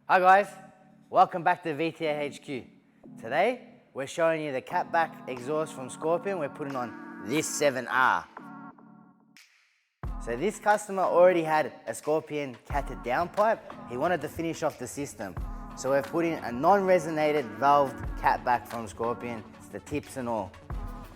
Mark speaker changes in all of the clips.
Speaker 1: Hi guys, welcome back to VTA HQ. Today, we're showing you the catback exhaust from Scorpion we're putting on this 7R. So this customer already had a Scorpion catted downpipe. He wanted to finish off the system. So we're putting a non-resonated valved catback from Scorpion. It's the tips and all.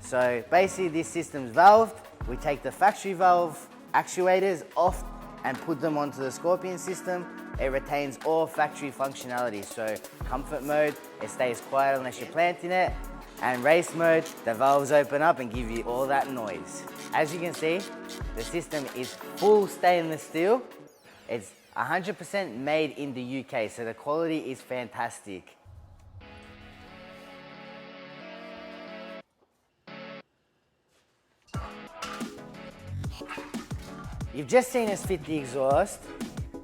Speaker 1: So basically this system's valved. We take the factory valve actuators off and put them onto the Scorpion system. It retains all factory functionality. So comfort mode, it stays quiet unless you're planting it. And race mode, the valves open up and give you all that noise. As you can see, the system is full stainless steel. It's 100% made in the UK, so the quality is fantastic. You've just seen us fit the exhaust.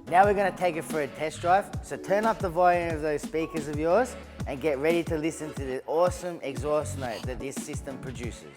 Speaker 1: Now we're going to take it for a test drive. So turn up the volume of those speakers of yours and get ready to listen to the awesome exhaust note that this system produces.